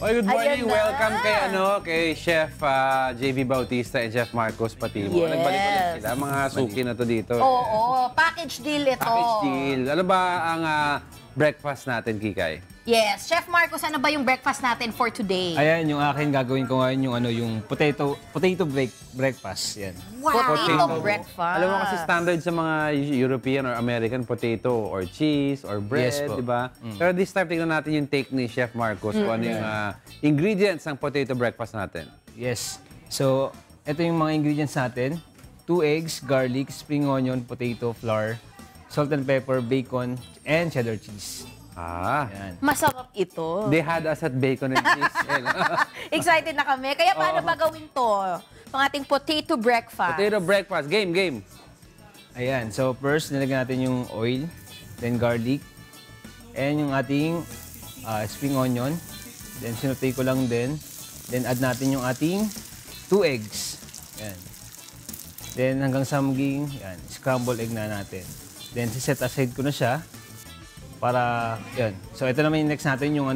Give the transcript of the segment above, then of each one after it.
Good morning. Ayan na. Welcome kay Chef JV Bautista and Chef Markus Patimo. Yes. Nagbalik ulit sila. Mga suki na to dito. Oo, package deal ito. Package deal. Ano ba ang breakfast natin, Kikay? Yes. Chef Markus, ano ba yung breakfast natin for today? Ayan, yung akin gagawin ko ngayon yung potato breakfast. Yan. Wow! Potato breakfast. Alam mo kasi standard sa mga European or American potato or cheese or bread, Yes po. di ba? Pero this time, tignan natin yung take ni Chef Markus kung ano yung ingredients ng potato breakfast natin. Yes. So, ito yung mga ingredients natin. 2 eggs, garlic, spring onion, potato, flour, salt and pepper, bacon, and cheddar cheese. Yan. Masarap ito. They had us at bacon and cheese. Excited na kami. Kaya paano ba gawin to? Itong ating potato breakfast. Potato breakfast. Game. Ayan. So, first, nilagyan natin yung oil, then garlic, and yung ating spring onion. Then, sinutay ko lang din. Then, add natin yung ating 2 eggs. Yan. Then, hanggang sa maging scrambled egg na natin. Then, set aside ko na siya para, yan. So, ito naman yung next natin, yung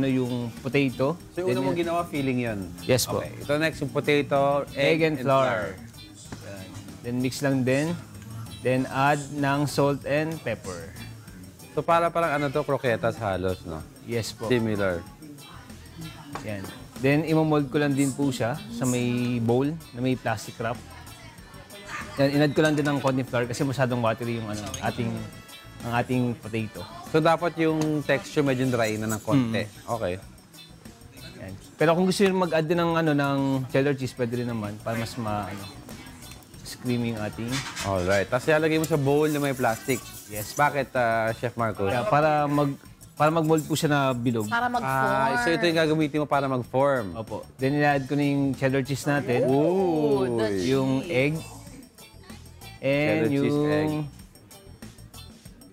potato. So, yung una mong ginawa, feeling yun? Yes po. Okay. Ito next, yung potato, Egg and flour. Yan. Then, mix lang din. Then, add ng salt and pepper. So, parang croquetas halos, no? Yes po. Similar. Yan. Then, imomold ko lang din po siya sa may bowl na may plastic wrap. Yan, inad ko lang din ng konting flour kasi masyadong watery yung ating potato. So, dapat yung texture medyo dry na ng konti. Okay. Yan. Pero kung gusto nyo mag-add din ng cheddar cheese, pwede rin naman para mas creamy yung ating. Alright. Tapos ilalagay mo sa bowl na may plastic. Yes. Bakit, Chef Markus? Yeah, para mag-mold po siya na bilog. Para mag-form. So, ito yung gagamitin mo para mag-form. Opo. Then, i-add ko na yung cheddar cheese natin. Ooh. Yung egg. And Cheddar cheese, egg.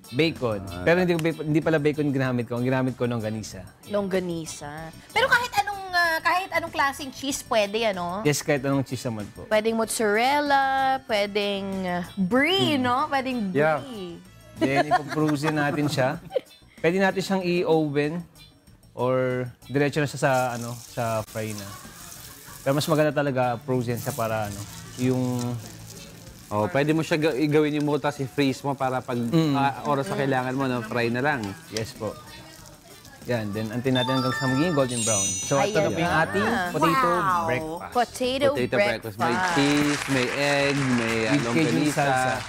Bacon. Pero hindi pala bacon ginamit ko. Ang ginamit ko longganisa. Longganisa. Pero kahit anong klaseng cheese pwede, ano? Yes, kahit anong cheese naman po. Pwedeng mozzarella, pwedeng brie, no? Pwedeng brie. Yeah. Then, ipag-frozen natin siya. Pwede natin siyang i-oven or diretso na siya sa fry na. Pero mas maganda talaga frozen siya para Pwede mo siya gawin yung mo, tapos i-freeze mo para pag oras na kailangan mo, fry na lang. Yes po. Yan, then antin natin hanggang sa maging golden brown. So, ito na po yung ating potato breakfast. Potato breakfast. May cheese, may egg, may longganisa.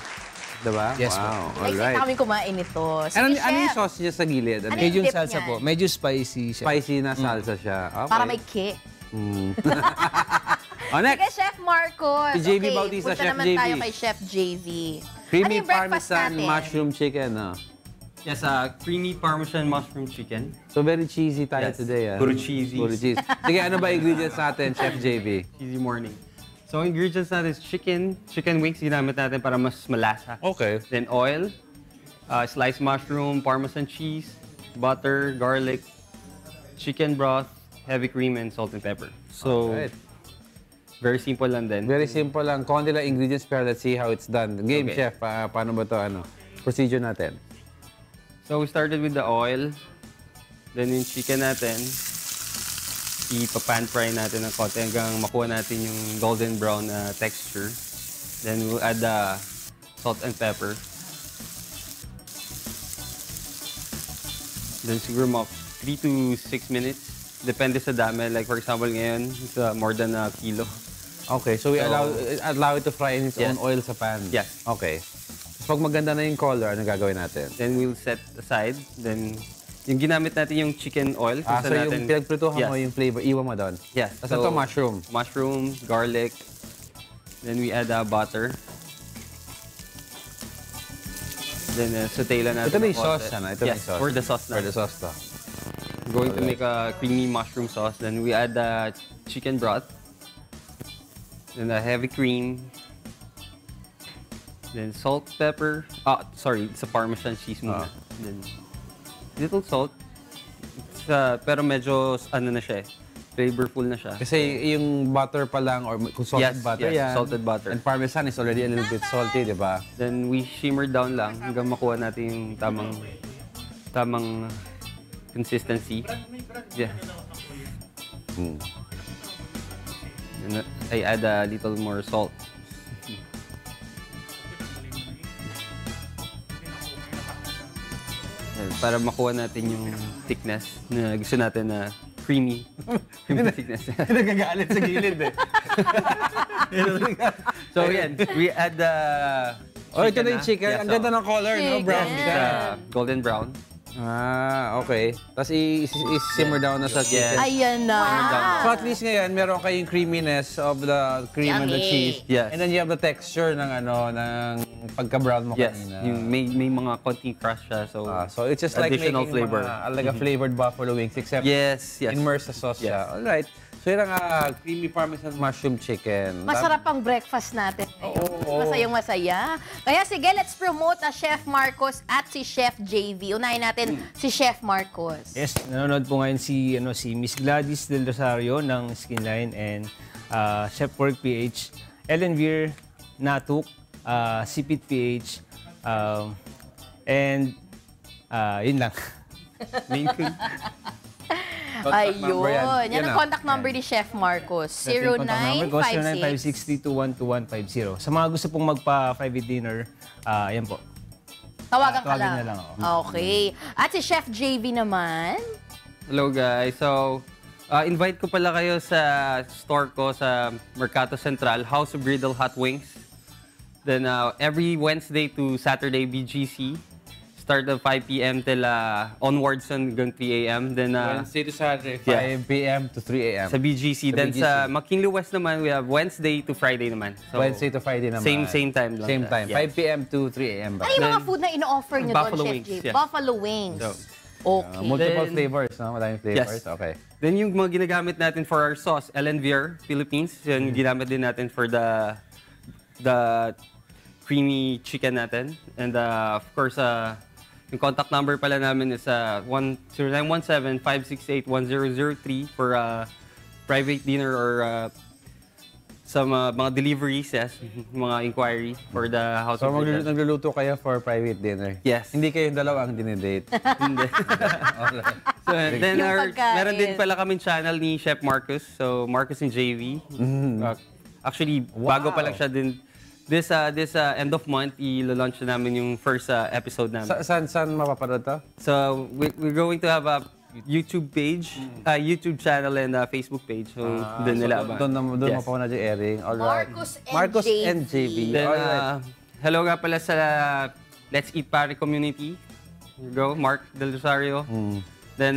Diba? Yes po. Wow, Excited alright. kami kumain ito. Ano yung sauce niya sa gilid? Ano Medyo yung dip salsa niyan? po. Medyo spicy siya. Spicy na salsa siya. Okay. Para may kick. Next. Sige, Chef Markus. Si JV Bautista, punta Chef naman JV. tayo kay Chef JV. Creamy Ano yung breakfast Parmesan natin? Mushroom Chicken. Yes, Creamy Parmesan Mushroom Chicken. So very cheesy tayo Yes. today. Puro cheesy. Puro cheese. Sige, ano ba ingredients natin, Chef JV? Cheesy morning. So, ingredients natin is chicken wings ginamit natin para mas malasa. Okay. Then oil, sliced mushroom, Parmesan cheese, butter, garlic, chicken broth, heavy cream, and salt and pepper. So, Alright. very simple lang din. Very simple lang. Konti lang ingredients pero let's see how it's done. Game, Okay. Chef. Paano ba to procedure natin? So, we started with the oil. Then yung chicken natin, ipa-pan fry natin ng konti hanggang makuha natin yung golden brown texture. Then we'll add the salt and pepper. Then siguro mga 3 to 6 minutes. Depende sa dami. Like for example ngayon, it's more than a kilo. Okay, so we allow it to fry in its own Yes. oil sa pan? Yes. Okay. Pag maganda na yung color, ano gagawin natin? Then we'll set aside. Then yung ginamit natin yung chicken oil. kung So saan yung pinagprituhan mo yung flavor, iwan mo doon? Yes. Tapos ito, mushroom. Mushroom, garlic. Then we add butter. Then saute lang natin. Ito may ng sauce, konti. Ito may Yes, sauce. for the sauce na. For the sauce to. We're going to make a creamy mushroom sauce. Then we add the chicken broth. Then the heavy cream. Then salt, pepper. Sorry, it's a Parmesan cheese muna. Then little salt. It's, pero medyo na siya flavorful na siya. Kasi yung butter pa lang, or kung salted Yes, butter yes, yan. salted butter. And Parmesan is already a little bit salty, di ba? Then we shimmer down lang hanggang makuha natin yung tamang consistency. Yeah. And I add a little more salt. Para makuha natin yung thickness na gusto natin na creamy. Creamy thickness. Nagagalit sa gilid eh. So yan, we add the Ito na yung chicken. Ang ganda ng color, no? Brown siya. Golden brown. Okay. Tapos i-simmer down na sa chicken. Ayan na. So at least ngayon, meron kayong creaminess of the cream and the cheese. Yes. And then you have the texture ng pagka-brown mo Yes, kanina. yung may mga konting crush siya. So So it's just like additional making flavor. like a flavored buffalo wings except Yes, yes. immersed sa sauce siya. Yes. Alright. So yun ang creamy parmesan mushroom chicken. Masarap ang breakfast natin. Masayang-masaya. Kaya sige, let's promote Chef Markus at si Chef JV. Unahin natin si Chef Markus. Yes, nanonood po ngayon si Miss Gladys Del Rosario ng Skinline and Chef Work PH, Ellen Veer, Natuk, Sipit PH, and yun lang. Ayun. Yan ang contact number ni Chef Markus. 0956-321-2150. Sa mga gusto pong magpa-private dinner, yan po. Tawagan ka Tawagin lang. na lang, Okay. At si Chef JV naman. Hello guys. So, invite ko pala kayo sa store ko sa Mercato Central, House of Griddle Hot Wings. Then every Wednesday to Saturday BGC, start at 5 p.m. till onwards hanggang 3 a.m. Then Wednesday to Saturday, 5 p.m. to 3 a.m. sa BGC. Then sa McKinley West naman, we have Wednesday to Friday naman. So, Wednesday to Friday naman. Same time lang. Same time. Yeah. 5 p.m. to 3 a.m. ba? Ano yung mga food na ino-offer nyo doon, Buffalo Chef wings, JV? yeah. Buffalo wings. So, Okay. Multiple Then- flavors, no? Maraming flavors. Yes. Okay. Then yung mga ginagamit natin for our sauce, Ellen Veer, Philippines. Yan ginamit din natin for the creamy chicken natin. And of course, yung contact number pala namin is 0917-568-1003 for private dinner or sa mga deliveries, yes, mga inquiry for the house So of Griddle. nagluluto kayo for private dinner? Yes. Hindi kayong dalawa ang dinidate? Hindi. So, then Yung pagkain. meron din pala kaming channel ni Chef Markus. So, Markus and JV. Actually, bago pa lang siya din. This end of month, i-launch na namin yung first episode namin. Saan mapapanood to? So, we're going to have a YouTube page, YouTube channel and Facebook page. So, doon nila ba? Doon Yes. mapapanood yung airing. Alright. Markus and JV. Then, Alright. hello nga pala sa Let's Eat Pare community. Here you go, Mark Del Rosario. Then,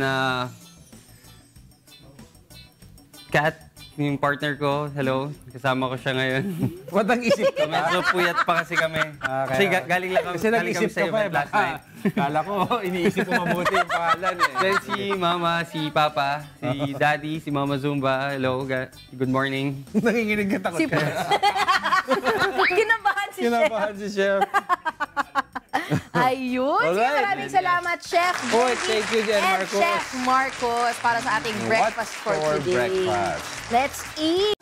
Kat, yung partner ko, hello. Kasama ko siya ngayon. Ba't ang isip ka ba? Medyo puyat pa kasi kami. Kasi galing lang kami, Kasi nag-isip sa ka pa eh. event last night. Kala ko, iniisip ko mabuti yung pangalan eh. Then si Mama, si Papa, si Daddy, si Mama Zumba, hello, good morning. Nanginginig ka, takot ka. Kinabahan si Chef. Kinabahan si Chef. Ayun. Sige, Alright. maraming salamat, Chef Oy, JV thank you, Jen and Marcos. Chef Markus para sa ating breakfast for today. breakfast? Let's eat!